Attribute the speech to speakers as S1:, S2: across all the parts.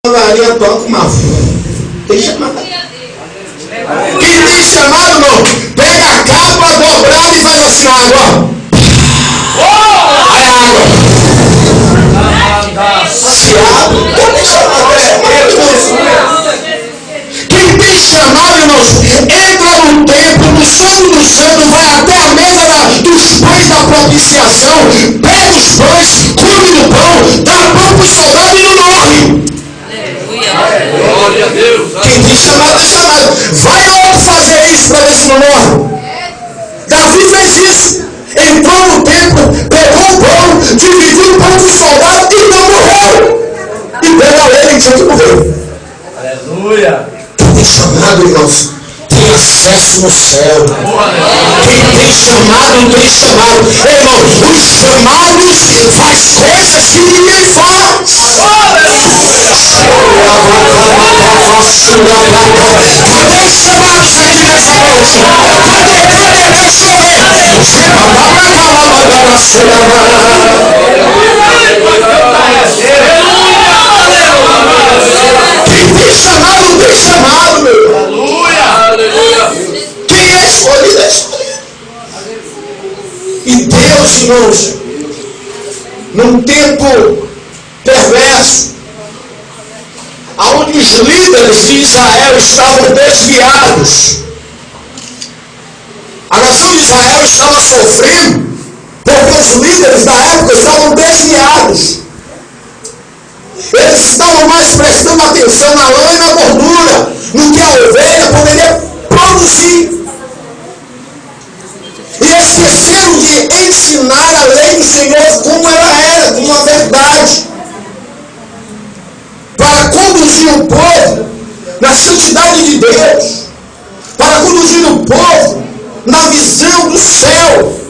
S1: Maria toca uma. Tem chamado. Quem tem chamado, irmão, pega a capa dobrada e faz assim, água. Aí a água. Se abre. Quem tem chamado, irmãos, entra no templo, no Santo do Santo, vai até a mesa dos pães da propiciação, pega os pães, come do pão, dá pão para o soldado e não morre.
S2: Glória a Deus.
S1: Quem tem chamado é chamado. Vai outro fazer isso para ver se não morre. Davi fez isso. Entrou no templo, pegou o pão, dividiu o pão com o soldado e não morreu. E pegou ele e tinha que morrer.
S2: Aleluia.
S1: Quem tem chamado, irmãos, tem acesso no céu. Quem tem chamado, tem chamado. Irmão, os chamados faz coisas que ninguém faz. Cadê os chamados aqui nessa noite? Cadê? Deixa eu ver. Quem tem chamado, tem chamado, meu.
S2: Aleluia.
S1: Quem é escolhido, é escolhido. E Deus, irmãos, num tempo perverso, aonde os líderes de Israel estavam desviados, a nação de Israel estava sofrendo, porque os líderes da época estavam desviados. Eles estavam mais prestando atenção na lã e na gordura, no que a ovelha poderia produzir. E esqueceram de ensinar a lei do Senhor como ela era, como a verdade. Para conduzir o povo na santidade de Deus. Para conduzir o povo na visão do céu.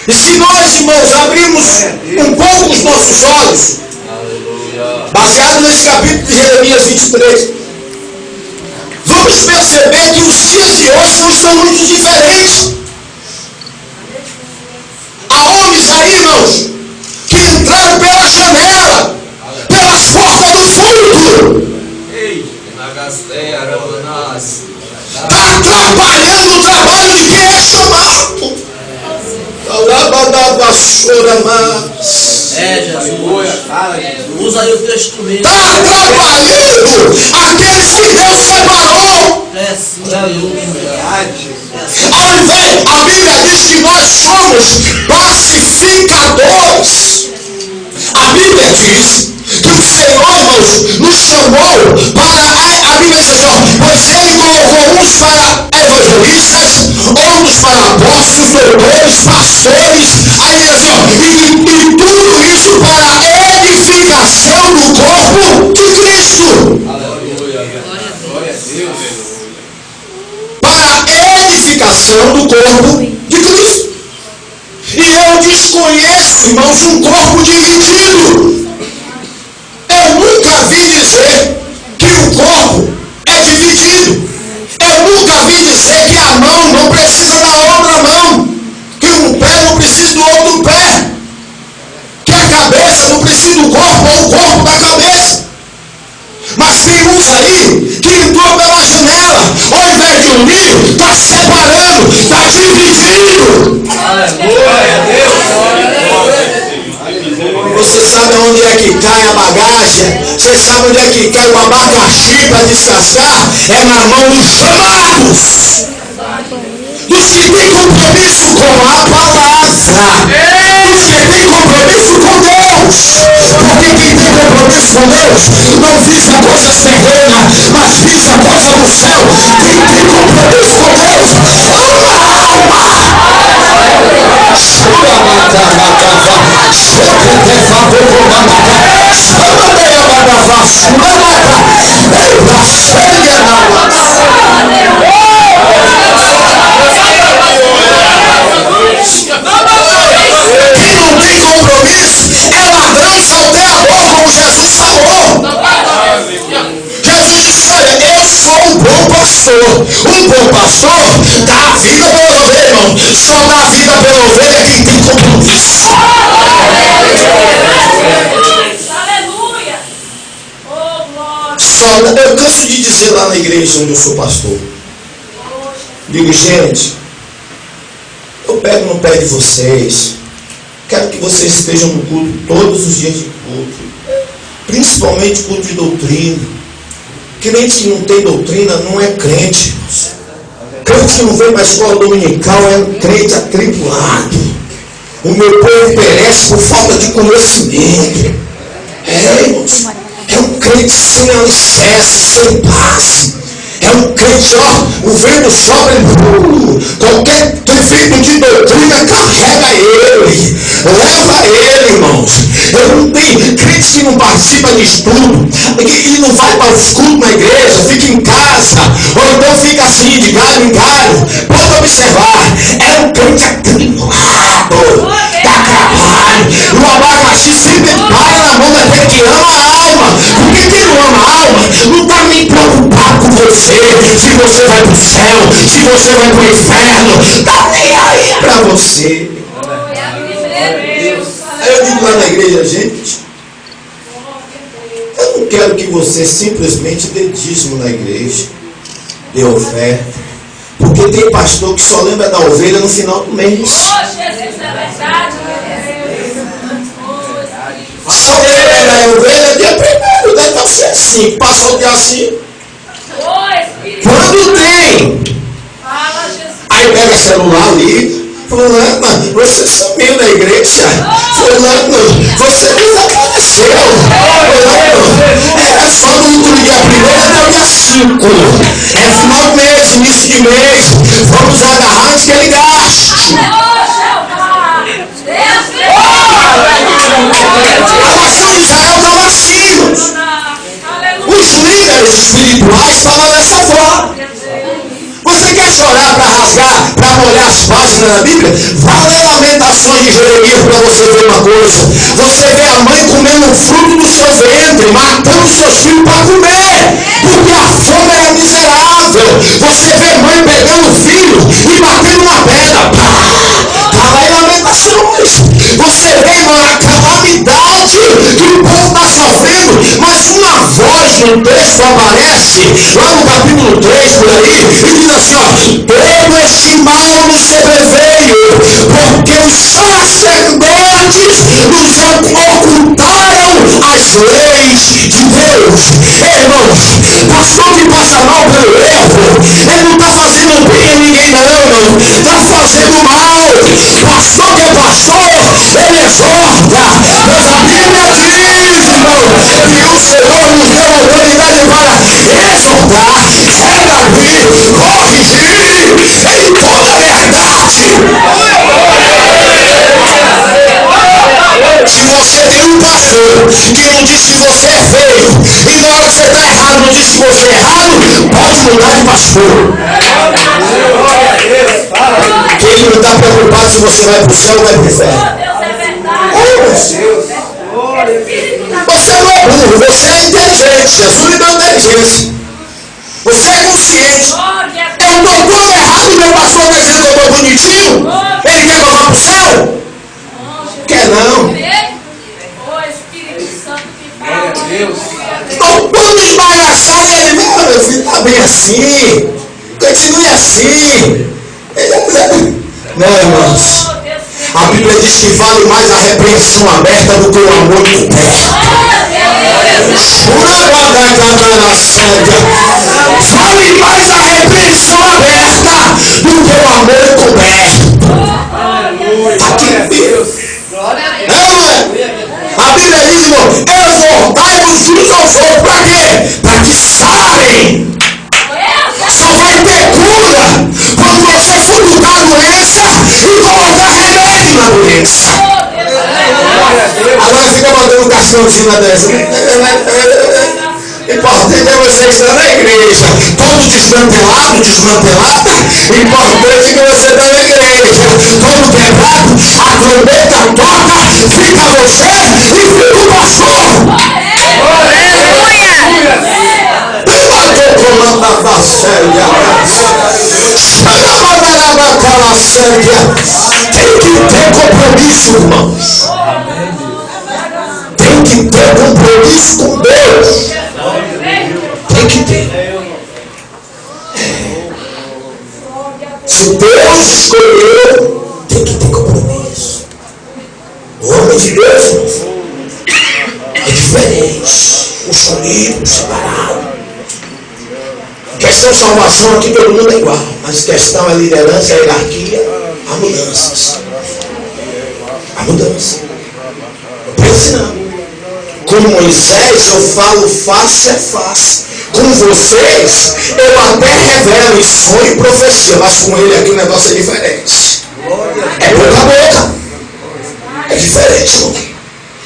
S1: E se nós, irmãos, abrirmos um pouco os nossos olhos, baseado nesse capítulo de Jeremias 23, vamos perceber que os dias de hoje não estão muito diferentes. Há homens aí, irmãos, que entraram pela janela, pelas portas do fundo. Está atrapalhando o trabalho de quem é chamado.
S2: Jesus. Usa aí o texto mesmo.
S1: Está atrapalhando aqueles que Deus separou. Ao invés, a Bíblia diz que nós somos pacificadores. A Bíblia diz que o Senhor, irmãos, nos chamou para, a Bíblia diz assim, pois Ele colocou uns para evangelistas, outros para apóstolos, doutores, pastores, aí diz assim, e tudo isso para a edificação do corpo de Cristo.
S2: Aleluia. Glória a Deus.
S1: Para a edificação do corpo de Cristo. E eu desconheço, irmãos, um corpo dividido. Eu nunca vi dizer que o corpo é dividido. Eu nunca vi dizer que a mão não precisa da outra mão. Que um pé não precisa do outro pé. Que a cabeça não precisa do corpo ou o corpo da cabeça. Mas tem uns aí que entrou pela janela, ao invés de unir, está separando, está dividindo.
S2: Aleluia.
S1: Você sabe onde é que cai a bagagem? Você sabe onde é que cai o abacaxi para descascar? É na mão dos chamados. Dos que têm compromisso com a palavra. Dos que têm compromisso com Deus. Porque quem tem compromisso com Deus não visa coisas terrenas, mas visa coisa do céu. Quem tem compromisso com Deus ama a alma. Quem não tem compromisso é ladrão e salteador, como Jesus falou. Jesus disse, olha, eu sou um bom pastor. Um bom pastor dá a vida pela ovelha, irmão. Só dá a vida pela ovelha quem tem compromisso.
S3: Aleluia. Oh,
S1: Eu canso de dizer lá na igreja onde eu sou pastor. Digo, gente, eu pego no pé de vocês. Quero que vocês estejam no culto todos os dias de culto. Principalmente culto de doutrina. Crente que não tem doutrina não é crente. Crente que não vem para a escola dominical é um crente atribulado. O meu povo perece por falta de conhecimento. Irmãos, é um crente sem alicerce, sem base. É um crente, ó, o vento sopra, qualquer defeito de doutrina carrega ele, leva ele, irmãos. Eu não tenho crente que não participa de estudo e não vai para os cultos na igreja, fica em casa, ou então fica assim, de galho em galho. Pode observar, é um crente atribulado, dá trabalho. O abacaxi sempre para na mão daquele que ama a alma, porque quem não ama a alma não está nem preocupado com você. Se você vai para o céu, se você vai para o inferno, está nem aí para você. Aí eu digo lá na igreja, gente, eu não quero que você simplesmente dê dízimo na igreja, dê oferta, porque tem pastor que só lembra da ovelha no final do mês. Só lembra da ovelha dia primeiro, deve ser assim, passa o dia assim. Quando tem, aí pega celular ali, fulano, você sumiu da igreja, fulano, você desapareceu, fulano, era só do dia 1º até o dia 5, é final do mês, início de mês, vamos agarrar antes que ele gaste. A nação de Israel estava assim. Os líderes espirituais falam dessa forma. Você quer chorar para rasgar, para molhar as páginas da Bíblia? Vá ler Lamentações de Jeremias para você ver uma coisa. Você vê a mãe comendo o fruto do seu ventre, matando seus filhos para comer, porque a fome era miserável. Você vê mãe pegando o filho e batendo na pedra. Está lá em Lamentações. Você vê, irmão, a calamidade que o povo está sofrendo, mas uma voz no texto aparece, lá no capítulo 3 por aí, e diz assim, ó, todo este mal nos sobreveio, porque os sacerdotes nos ocultaram as leis de Deus. Irmãos, pastor que passa mal pelo erro, ele não está fazendo bem a ninguém não, está fazendo mal. Pastor que é pastor, ele exorta, mas a Bíblia diz, irmão, que o Senhor nos deu autoridade para exortar, redarguir, corrigir em toda a verdade. Se você tem um pastor que não diz que você é feio, e na hora que você está errado não diz que você é errado, pode mudar de pastor. Que ele não está preocupado se você vai para o céu ou vai para o inferno. Você não é burro, você é inteligente. Jesus lhe deu inteligência. Você é consciente. Eu estou todo errado e meu pastor está dizendo que eu estou bonitinho. Ele quer que eu vá para o céu? Quer não. Estou todo esbagaçado e ele, meu filho, está bem assim. Continue assim. Não, irmãos. A Bíblia diz que vale mais a repreensão aberta do que o amor encoberto. Vale mais a repreensão aberta do que o amor encoberto. A Bíblia diz, irmão, exortai-vos uns aos outros. Para quê? Para que sarem. Só vai ter cura quando você futucar a doença e colocar remédio na doença. Agora fica mandando um cartãozinho na dessa. Importante é você estar na igreja. Todo desmantelado, desmantelada. Importante é que você está na igreja. Todo quebrado, a trombeta toca, fica você e fica o pastor. Tem que ter compromisso, irmãos. Tem que ter compromisso com Deus. povo de Deus, é diferente. O escolhido, o separado. Questão salvação aqui todo mundo é igual. Mas questão é liderança, hierarquia, há mudanças. Há mudança. Pense não. Com Moisés eu falo face a face. Com vocês eu até revelo em sonho e profecia. Mas com ele aqui o negócio é diferente. É boca a boca. É diferente, irmão.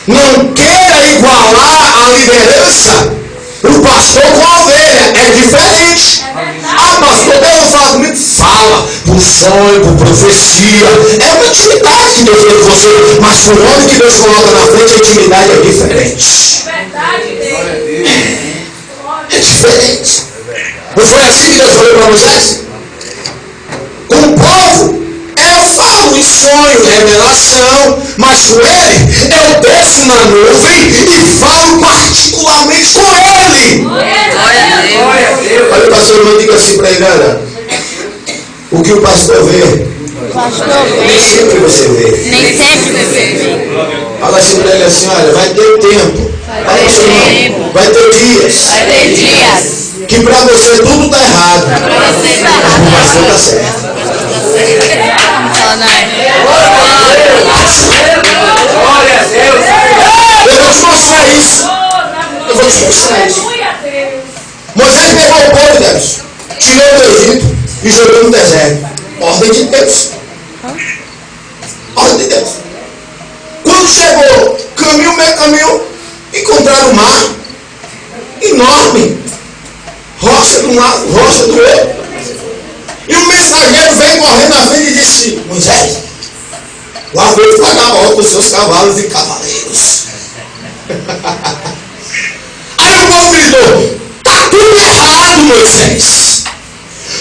S1: Não queira igualar a liderança, o pastor com a ovelha. É diferente. Ah, pastor, Deus fala comigo. Fala por sonho, por profecia. É uma intimidade que Deus tem com você. Mas com o homem que Deus coloca na frente, a intimidade é diferente. É diferente. Não foi assim que Deus falou para Moisés? Com o povo, eu falo em sonho, revelação, mas com ele, eu desço na nuvem e falo particularmente com ele.
S2: Glória a Deus.
S1: Olha o pastor, não diga assim para ele, olha, o que o pastor vê, nem sempre você vê.
S3: Nem sempre você vê.
S1: Fala assim para ele assim, olha, vai ter tempo. Fala assim, irmão, vai ter dias.
S3: Vai ter dias.
S1: Que para você tudo está errado.
S3: Pra você tá
S1: Mas o pastor
S3: errado.
S1: está certo.
S2: Glória a Deus.
S1: Eu vou te mostrar isso. Eu vou te mostrar isso. Moisés pegou o povo de Deus, tirou do Egito e jogou no deserto. Ordem de Deus. Ordem de Deus. Quando chegou, caminho, meio caminho, encontraram o mar enorme. Rocha de um lado, rocha do outro. E o mensageiro veio correndo na frente e disse: Moisés, lá vou pagar a volta os seus cavalos e cavaleiros. Aí o povo gritou: está tudo errado, Moisés.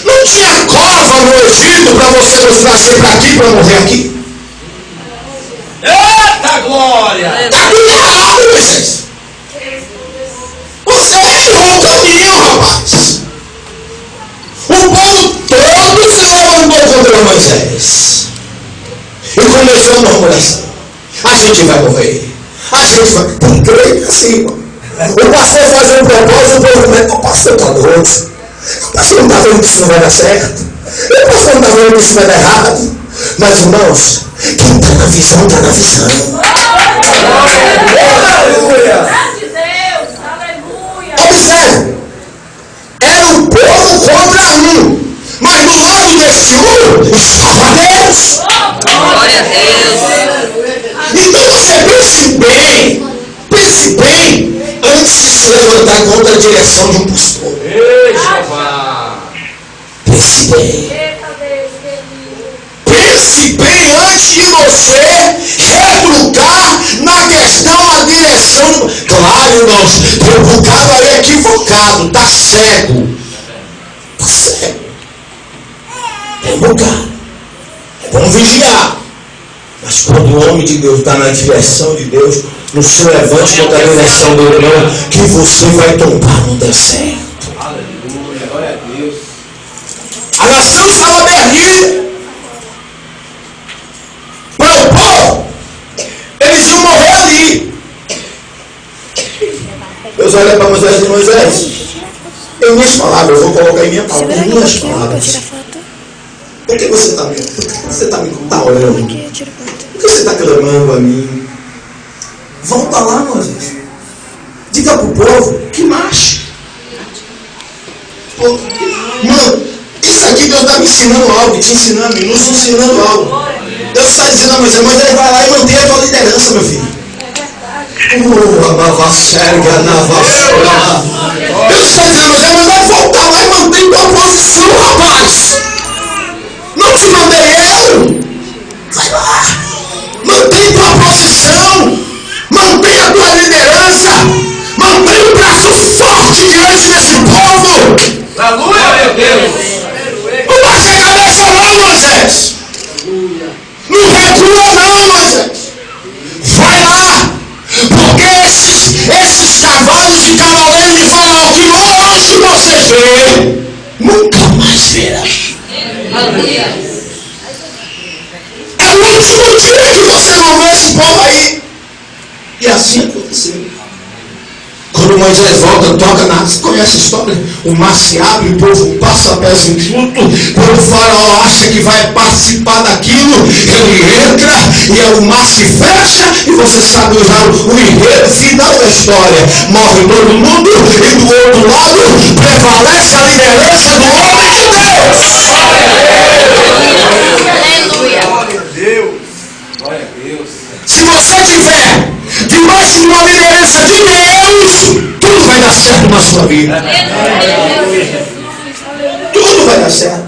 S1: Não tinha cova no Egito para você mostrar sempre aqui para morrer aqui?
S2: Eita glória.
S1: Está tudo errado, Moisés. Você errou o caminho, rapaz. O povo todo se levantou contra Moisés e começou a murmuração. A gente vai morrer. A gente vai. Tem crente assim, irmão. O pastor faz um propósito, o povo começa: o pastor está doido. O pastor não está vendo que isso não vai dar certo. O pastor não está vendo que isso vai dar errado. Mas, irmãos, quem está na visão, está na visão. Observe, era um povo contra um, mas do lado desse um estava Deus.
S3: Glória a Deus.
S1: Então você pense bem antes de se levantar contra a direção de um pastor. Pense bem antes de você retrucar na questão da direção. Claro, irmãos, tem um bocado aí equivocado, tá cego. Tá cego. Tem um bocado. É bom vigiar. Mas quando o homem de Deus está na direção de Deus, não se levante contra a direção dele, não, que você vai tombar no deserto.
S2: Aleluia. Glória a Deus.
S1: A nação estava perdida. Para o povo, eles iam morrer ali. Deus olha para Moisés e diz: Moisés, em minhas palavras, eu vou colocar em minhas palavras. Por que você está me olhando? Por que você está clamando a mim? Volta lá, Moisés. Diga para o povo que marche. Mano, isso aqui Deus está me ensinando algo, te ensinando, nos ensinando algo. Deus está dizendo a Moisés: Moisés, vai lá e mantém a tua liderança, meu filho. Deus está dizendo a Moisés: vai voltar lá e mantém tua posição, rapaz. Não te mandei eu. Vai lá. Mantém tua posição. Mantém a tua liderança. Mantém o braço forte diante desse povo.
S2: Glória a Deus.
S1: Não baixa a cabeça não, Moisés. Não recua não, Moisés. Vai lá. Porque esses cavalos e cavaleiros de Faraó que hoje você vê, nunca mais verá. É o último dia que você não vê esse povo aí. assim aconteceu. Quando Moisés volta, toca na... Você conhece a história? O mar se abre, o povo passa a pés enxuto. Quando o faraó acha que vai participar daquilo, ele entra e o mar se fecha. E você sabe já o enredo final da história. Morre todo mundo e do outro lado prevalece a liderança do homem de Deus.
S3: Aleluia.
S2: Glória a Deus. Glória a Deus.
S1: Se você tiver debaixo de uma liderança de Deus, tudo vai dar certo na sua vida. Tudo vai dar certo.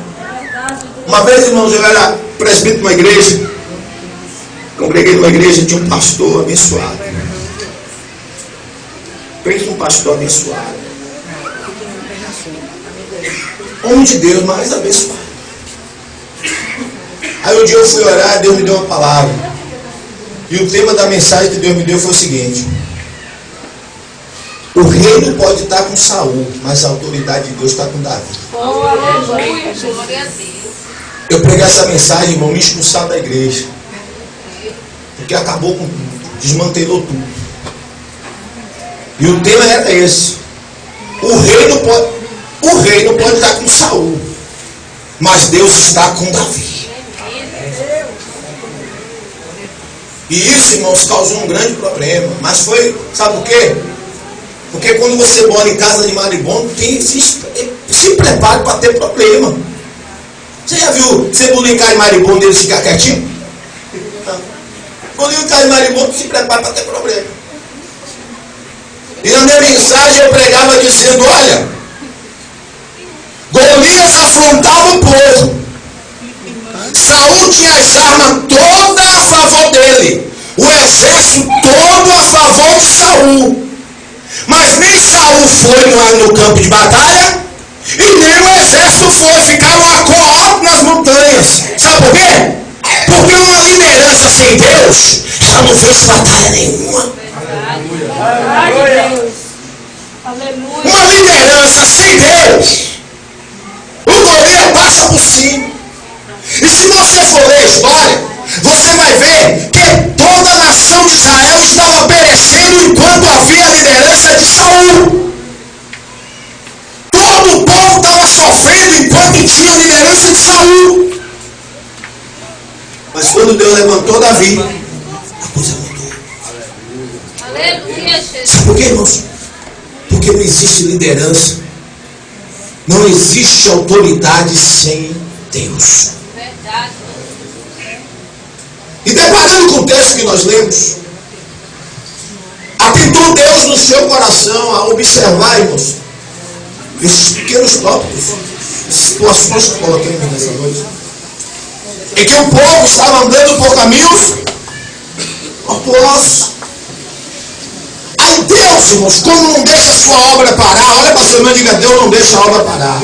S1: Uma vez, irmãos, eu era presbítero de uma igreja. Congreguei numa igreja, tinha um pastor abençoado. Pensa um pastor abençoado. Homem de Deus, mas abençoado. Aí um dia eu fui orar, Deus me deu uma palavra. E o tema da mensagem que Deus me deu foi o seguinte: o reino pode estar com Saul, mas a autoridade de Deus está com Davi. Eu preguei essa mensagem, irmão, me expulsaram da igreja. Porque acabou com tudo, desmantelou tudo. E o tema era esse: o reino pode estar com Saul, mas Deus está com Davi. E isso, irmãos, causou um grande problema. Mas foi, sabe por quê? Porque quando você mora em casa de maribondo, se prepare para ter problema. Você já viu você brincar em maribondo e ele ficar quietinho? Não. Quando eu cair em maribondo, se prepare para ter problema. E na minha mensagem eu pregava dizendo: olha, Golias afrontava o povo. Saul tinha as armas todas a favor dele, o exército todo a favor de Saul, mas nem Saul foi no campo de batalha e nem o exército foi, ficaram a co-op nas montanhas. Sabe por quê? Porque uma liderança sem Deus, ela não fez batalha nenhuma. Uma liderança sem Deus, o Golias passa por cima. E se você for ler a história, você vai ver que toda a nação de Israel estava perecendo enquanto havia a liderança de Saul. Todo o povo estava sofrendo enquanto tinha a liderança de Saul. Mas quando Deus levantou Davi, a coisa mudou. Sabe por quê, irmãos? Porque não existe liderança, não existe autoridade sem Deus. E deparando com o texto que nós lemos, atentou Deus no seu coração a observar, irmãos, esses pequenos tópicos, essas situações que coloquei nessa noite, em que o povo estava andando por caminhos tortuosos. Aí Deus, irmãos, como não deixa a sua obra parar, olha para seu irmão e diga: Deus não deixa a obra parar.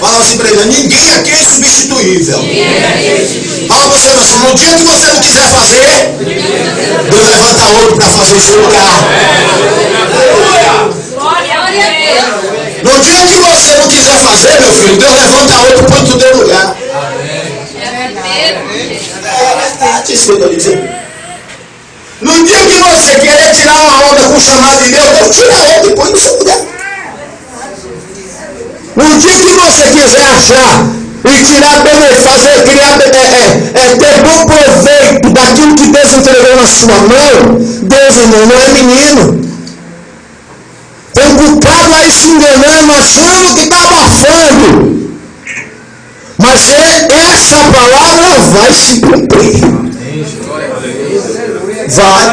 S1: Fala assim para ele: ninguém aqui é insubstituível. Fala para você assim: no dia que você não quiser fazer, Deus levanta outro para fazer o seu lugar. No dia que você não quiser fazer, meu filho, Deus levanta outro para o teu lugar. É verdade isso que eu estou dizendo. No dia que você querer tirar uma onda com o chamado de Deus, Deus tira outra e põe no seu lugar. No dia que você quiser achar e tirar benefício, ter bom proveito daquilo que Deus entregou na sua mão, Deus, irmão, não é menino. Tem um bocado aí se enganando, achando que está abafando. Mas essa palavra vai se cumprir. Vai.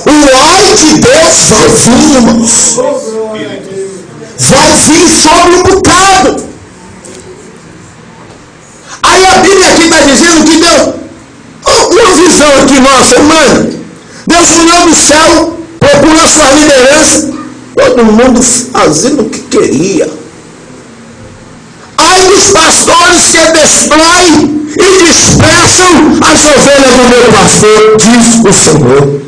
S1: O ai de Deus vai vir, irmãos. Vai vir sobre um bocado. Aí a Bíblia aqui está dizendo que Deus, uma visão aqui nossa, irmã, Deus olhou do céu, procurou sua liderança, todo mundo fazendo o que queria. Ai dos pastores que destroem e dispersam as ovelhas do meu pastor, diz o Senhor.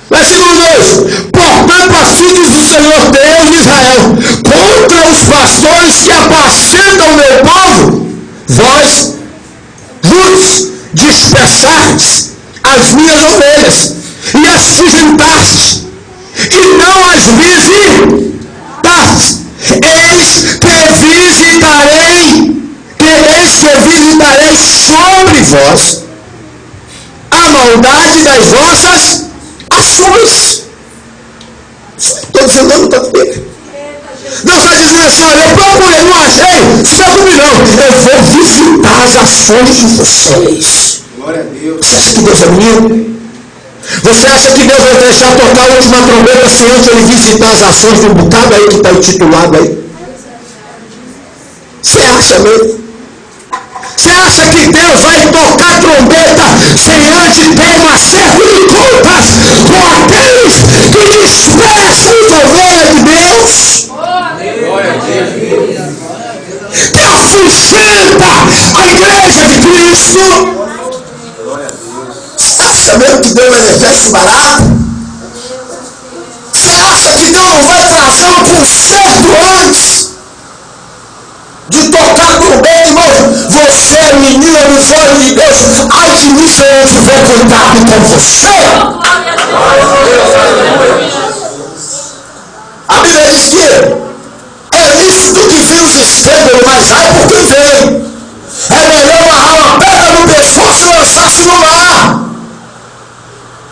S1: Versículo 2: portanto, assim diz o Senhor Deus de Israel, contra os pastores que apacentam o meu povo, vós vos dispersais guardaste as minhas ovelhas e as fugentaste, e não as visitaste. Eis que visitarei sobre vós a maldade das vossas ações. Estou dizendo, não está tudo bem. Deus está dizendo assim, olha, eu procurei, não achei, se preocupe não, eu vou visitar as ações de vocês.
S2: Glória a Deus.
S1: Você acha que Deus é menino? Você acha que Deus vai deixar tocar a última trombeta se antes ele visitar as ações de um bocado aí que está intitulado aí? Você acha mesmo? Você acha que Deus vai tocar a trombeta sem antes ter um acerto de contas com aqueles que desprezam as ovelhas de Deus?
S2: Glória a Deus.
S1: Que afugenta a igreja de Cristo?
S2: Glória a Deus.
S1: Você acha mesmo que Deus é exército barato? Você acha que Deus não vai trazer um conserto antes de tocar a trombeta, irmão? Você é menina dos olhos de Deus. Ai de mim se eu não tiver cuidado com você. A Bíblia diz que é lícito que vem os escândalos, mas ai por quem vem. É melhor amarrar uma pedra no pescoço e lançar-se no mar.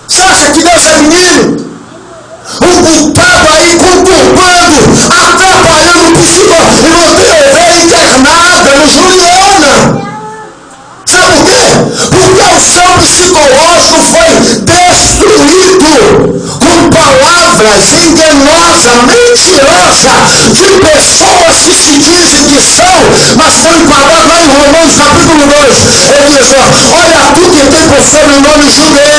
S1: Você acha que Deus é menino? Um bocado aí conturbando, atrapalhando o psicólogo, e não tem ovelha internada no Juliana. Sabe por quê? Porque o seu psicológico foi destruído com palavras enganosas, mentirosas, de pessoas que se dizem que são, mas estão enquadradas lá em Romanos capítulo 2. Ele diz, olha, tu que tem por sobrenome judeu,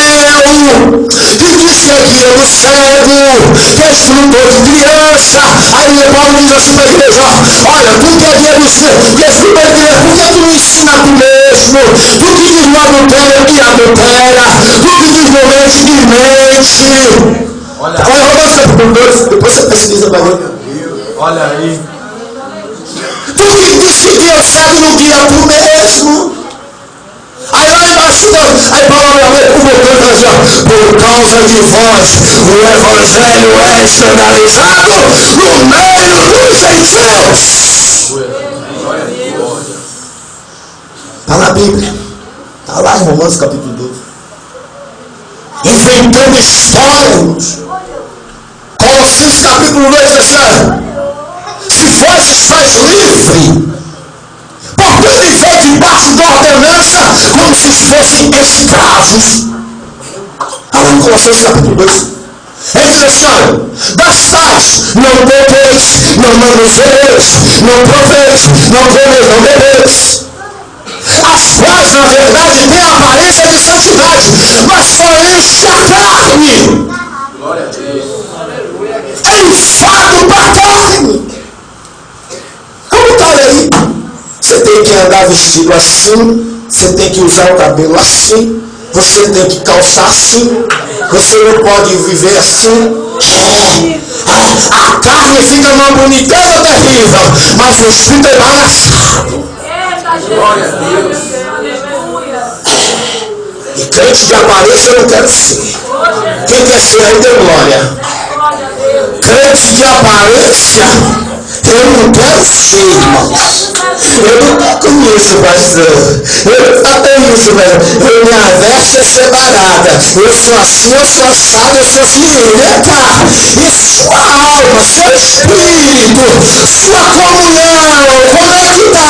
S1: que diz que é guia do cego, que é instrutor de criança. Aí Paulo diz assim para a igreja, olha, tu que é guia do cego, que é instrutor de criança, por que tu não ensina tu mesmo? Tu que diz no adultério e adultera, tu que diz no mente e mente. Olha Romanos capítulo 2, depois você pesquisa para ver.
S2: Olha aí.
S1: Tu que diz que guia o cego não guia tu mesmo. Aí lá embaixo, aí Paulo o motor fala assim, por causa de vós, o evangelho é escandalizado no meio dos gentios. Está na Bíblia. Está lá em Romanos capítulo 2. Inventando história, irmãos. Colossenses capítulo 2 diz assim, se vosses faz livre, por que viver debaixo da ordenança como se fossem escravos? Lá em Colossenses capítulo 2. Ele diz assim, das tais, não pequeis, não manuseis, não proveis, não comeis, não bebeis. As quais, na verdade, têm a aparência de santidade, mas só enche a carne.
S2: Glória a Deus.
S1: É enfado para a carne. Como está aí? Você tem que andar vestido assim, você tem que usar o cabelo assim, você tem que calçar assim, você não pode viver assim. A carne fica numa boniteza terrível, mas o espírito é balançado.
S2: Glória a Deus.
S1: E crente de aparência eu não quero ser. Quem quer ser aí dê glória. Crente de aparência eu não quero ser, irmãos. Eu não conheço, pastor. Eu até isso, velho. Minha veste é separada. Eu sou assim, eu sou assado, eu sou assim. Eita! E sua alma, seu espírito, sua comunhão, como é que está?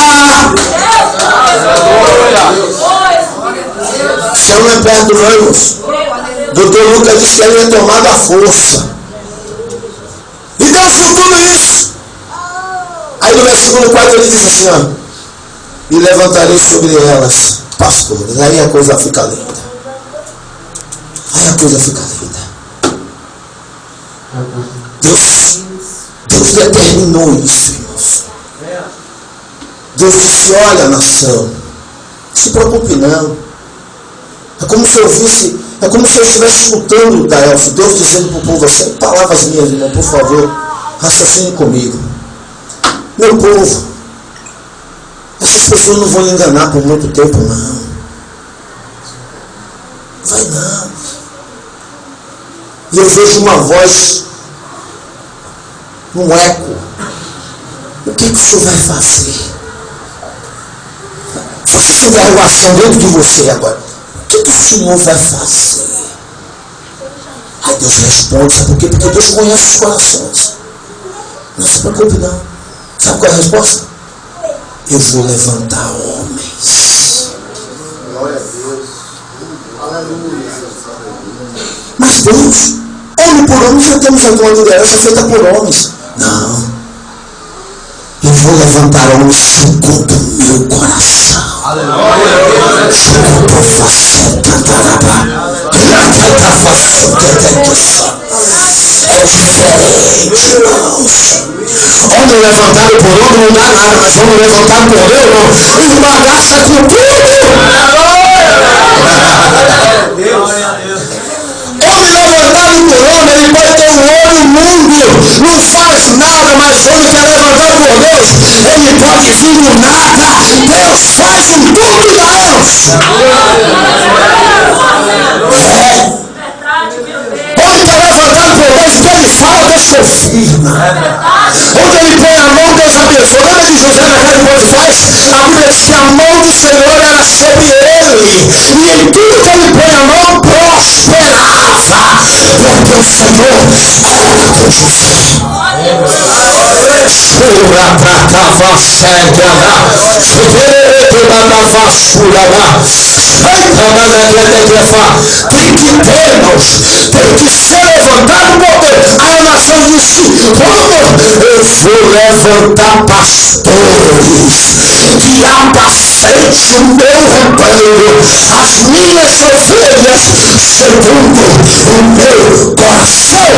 S1: Se eu não é perto não, irmãos. Doutor Lucas disse que ele ia tomar da força. E Deus viu tudo isso. Aí no versículo 4 ele diz assim, e levantarei sobre elas pastores. Aí a coisa fica linda. Aí a coisa fica linda. Deus determinou isso, irmãos. Deus disse, olha, nação, não se preocupe não. É como se eu visse, é como se eu estivesse escutando da Elf, Deus dizendo para o povo assim, palavras minhas, irmão, por favor, raciocine comigo. Meu povo, essas pessoas não vão enganar por muito tempo, não. Vai não. E eu vejo uma voz, um eco. O que o senhor vai fazer? Faça essa interrogação dentro de você agora. O que o senhor vai fazer? Aí Deus responde, sabe por quê? Porque Deus conhece os corações. Não se preocupe não. Sabe qual é a resposta? Eu vou levantar homens.
S2: Glória a Deus. Aleluia.
S1: Mas Deus, homem por homem, já temos aqui uma liderança feita por homens. Não. Eu vou levantar homens segundo o meu coração.
S2: Aleluia.
S1: Segundo a faceta é diferente, irmãos. Homem levantado por homem não dá nada, mas homem levantado por Deus, irmão, esbagaça com tudo. Homem levantado por homem, ele pode ter um olho mundo, não faz nada, mas homem que é levantado por Deus, ele pode vir do nada. Deus faz um tudo, irmãos. Onde está levantado por Deus, que ele fala, Deus confirma. Onde ele põe a mão, Deus abençoa. Lembra de José na casa de Potifar? A Bíblia diz que a mão do Senhor era sobre ele. E em tudo que ele põe a mão, prosperava. Porque o Senhor era com José. Chura pra cava cega. Tem que ter, irmãos. Tem que ser levantado por Deus. Aí a nação disse: como? Eu vou levantar pastores que apacente o meu rebanho, as minhas ovelhas, segundo o meu coração.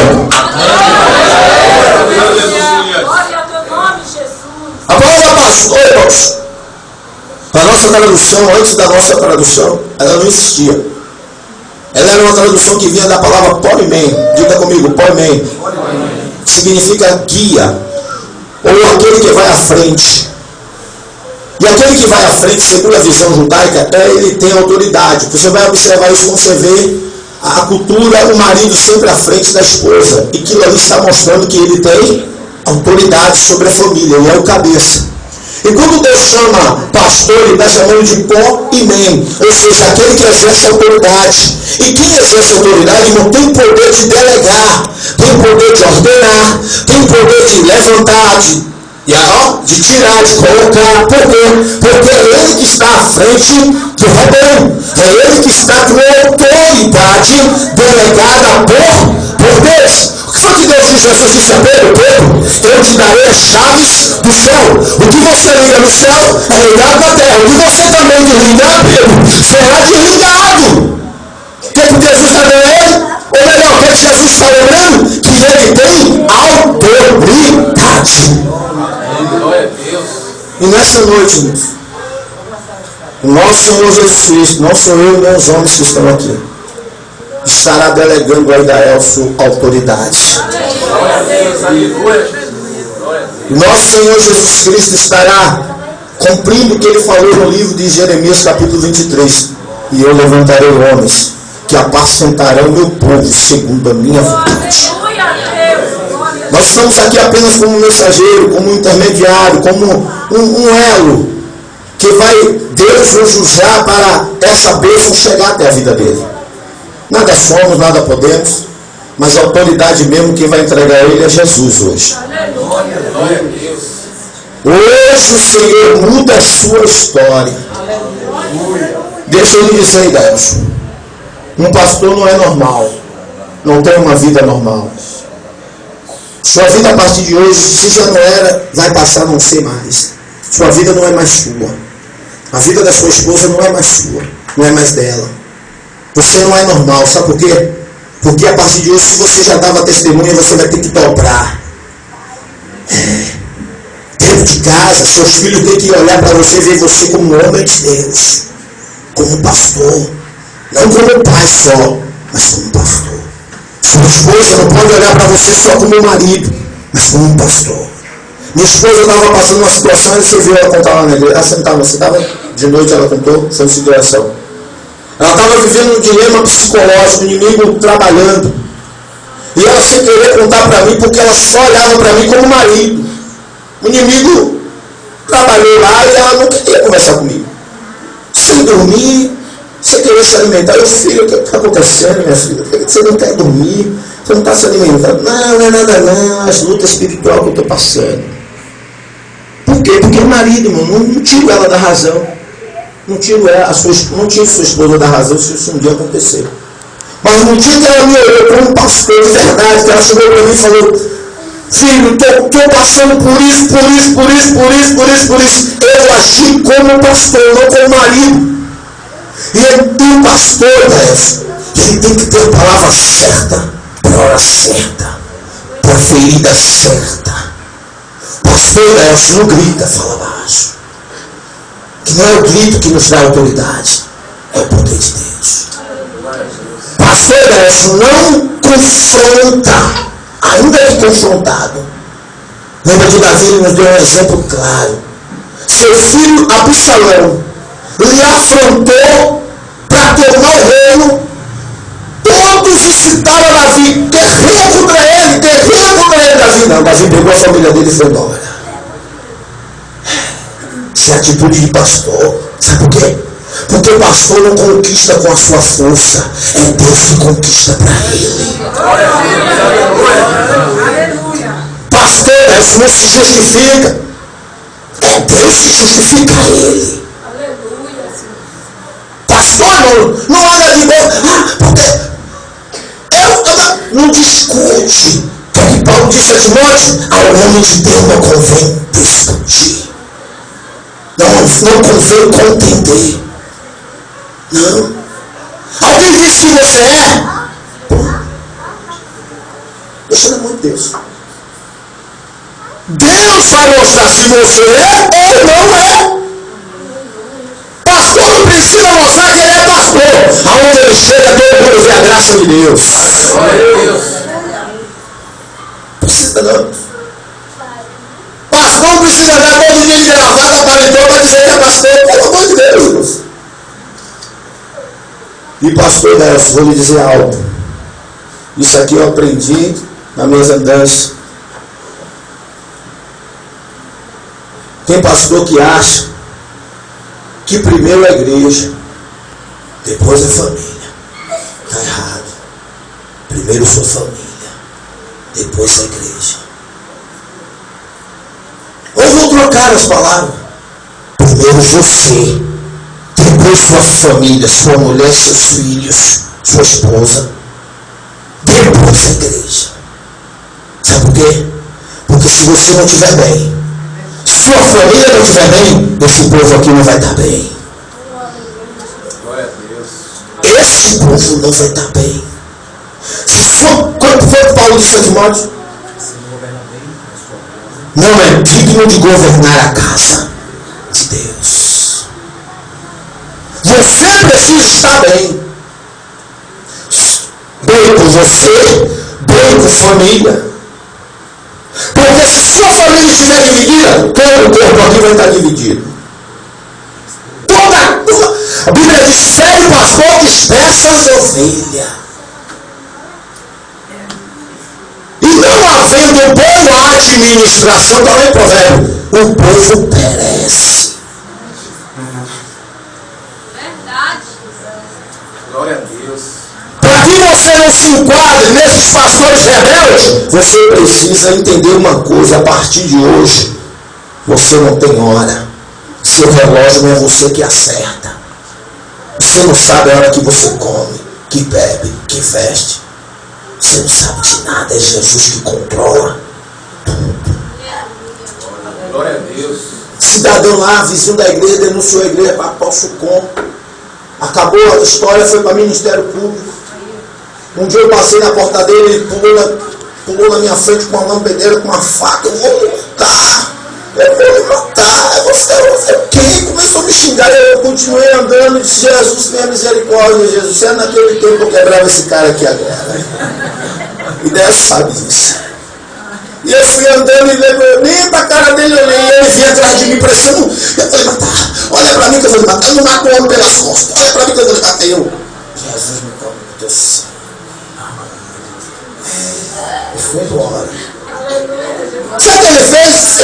S1: A palavra pastor, irmãos, a nossa tradução, antes da nossa tradução, ela não existia. Ela era uma tradução que vinha da palavra poimen. Diga comigo, poimen. Significa guia, ou aquele que vai à frente. E aquele que vai à frente, segundo a visão judaica, ele tem autoridade. Você vai observar isso quando você vê a cultura, o marido sempre à frente da esposa. E aquilo ali está mostrando que ele tem autoridade sobre a família, ele é o cabeça. E quando Deus chama pastor, ele está chamando de poimen, ou seja, aquele que exerce autoridade. E quem exerce autoridade não tem poder de delegar, tem poder de ordenar, tem poder de levantar, de tirar, de colocar. Por quê? Porque é ele que está à frente do rebanho, é ele que está com autoridade delegada por Deus. O que foi que Deus disse? Jesus disse a Pedro: eu te darei as chaves do céu. O que você liga no céu é ligado na terra. O que você também desligar, Pedro, será desligado. O que Jesus está dando a ele? Ou melhor, o que Jesus está lembrando? Que ele tem autoridade. E nessa noite, o nosso Senhor Jesus Cristo, não sou eu nem os homens que estão aqui, estará delegando a Idaelso autoridade. Nosso Senhor Jesus Cristo estará cumprindo o que ele falou no livro de Jeremias capítulo 23. E eu levantarei homens que apacentarão meu povo segundo a minha vontade. Nós estamos aqui apenas como mensageiro, como intermediário, como um elo que vai Deus nos usar para essa bênção chegar até a vida dele. Nada somos, nada podemos, mas a autoridade mesmo que vai entregar a ele é Jesus hoje. Hoje o Senhor muda a sua história. Deixa eu lhe dizer, Deus, um pastor não é normal, não tem uma vida normal. Sua vida a partir de hoje, se já não era, vai passar a não ser mais. Sua vida não é mais sua. A vida da sua esposa não é mais sua, não é mais dela. Você não é normal, sabe por quê? Porque a partir de hoje, se você já dava testemunha, você vai ter que dobrar. Dentro de casa, seus filhos têm que olhar para você e ver você como um homem de Deus, como um pastor, não como pai só, mas como um pastor. Sua esposa não pode olhar para você só como um marido, mas como um pastor. Minha esposa estava passando uma situação e você viu ela contar lá na igreja. Você estava de noite, ela contou, você não se deu ação. Ela estava vivendo um dilema psicológico, o inimigo trabalhando. E ela sem querer contar para mim, porque ela só olhava para mim como marido. O inimigo trabalhou lá e ela não queria conversar comigo. Sem dormir, sem querer se alimentar. Eu, filho, o que está acontecendo, minha filha? Por que você não quer dormir? Você não está se alimentando? Não, não é nada não, as lutas espirituais que eu estou passando. Por quê? Porque o marido, irmão, não tiro ela da razão. Não tiro ela, não tiro sua esposa da razão se isso um dia acontecer. Mas no dia que ela me olhou como um pastor de verdade, que ela chegou para mim e falou: filho, estou passando por isso. Eu agi como pastor, não como marido. E o pastor, ele tem que ter a palavra certa, para a hora certa, para a ferida certa. Pastor, não grita, fala baixo. Que não é o grito que nos dá autoridade, é o poder de Deus. Pastor, não confronta, ainda que confrontado. Lembra de Davi, ele nos deu um exemplo claro. Seu filho Absalão lhe afrontou para tomar o reino. Todos incitaram Davi, guerreia contra ele, Davi. Não, Davi pegou a família dele e foi embora. Isso é atitude de pastor. Sabe por quê? Porque o pastor não conquista com a sua força, é Deus que conquista para ele. Pastor, isso não se justifica, é Deus que justifica ele. Pastor, não olha de boa, porque não discute. O que Paulo disse a Timóteo? Ao homem de Deus não convém discutir, não convém contender. Não. Alguém disse que você é? Deixa na mão de Deus. Deus vai mostrar se você é ou não é. Pastor não precisa mostrar que ele é pastor. Aonde ele chega, todo mundo vê a graça de Deus. Precisa não. Pastor não precisa dar todo dia de gravata para então para dizer que é pastor. Pelo amor de Deus, irmãos. E pastor, vou lhe dizer algo. Isso aqui eu aprendi nas minhas andanças. Tem pastor que acha que primeiro é a igreja, depois é a família. Está errado. Primeiro sua família, depois a igreja. Ou vou trocar as palavras. Primeiro você, depois sua família, sua mulher, seus filhos, sua esposa, depois a igreja. Sabe por quê? Porque se você não estiver bem, sua família não estiver bem, esse povo aqui não vai estar bem. Esse povo não vai estar bem. Quando foi que Paulo disse a Timóteo? Não é digno de governar a casa de Deus. Você precisa estar bem. Bem com você, bem com família. Porque se sua família estiver dividida, todo o corpo aqui vai estar dividido. A Bíblia diz: segue o pastor que expressa as ovelhas. E não havendo boa administração, também provérbio, o povo perece.
S3: Verdade.
S2: Glória a Deus.
S1: Para que você não se enquadre nesses pastores rebeldes, você precisa entender uma coisa: a partir de hoje, você não tem hora. Seu relógio não é você que acerta. Você não sabe a hora que você come, que bebe, que veste. Você não sabe de nada. É Jesus que controla tudo.
S2: Glória a Deus.
S1: Cidadão lá, vizinho da igreja, denunciou a igreja para Pausucom. Acabou a história, foi para o Ministério Público. Um dia eu passei na porta dele, ele pulou na minha frente com uma lampedeira, com uma faca. Eu vou lhe matar. Você o quê? Começou a me xingar. Eu continuei andando e disse: Jesus, tenha misericórdia, Jesus. Você é naquele tempo que eu quebrava esse cara aqui agora. E Deus sabe disso. E eu fui andando e nem pra cara dele olhei. E ele vinha atrás de mim, parecendo. Eu falei: olha pra mim, que eu vou lhe matar. Ele não matou o homem pelas costas. Olha para mim que eu vou lhe matar. Jesus me toma no teu sangue. E foi embora. Sabe o que ele fez?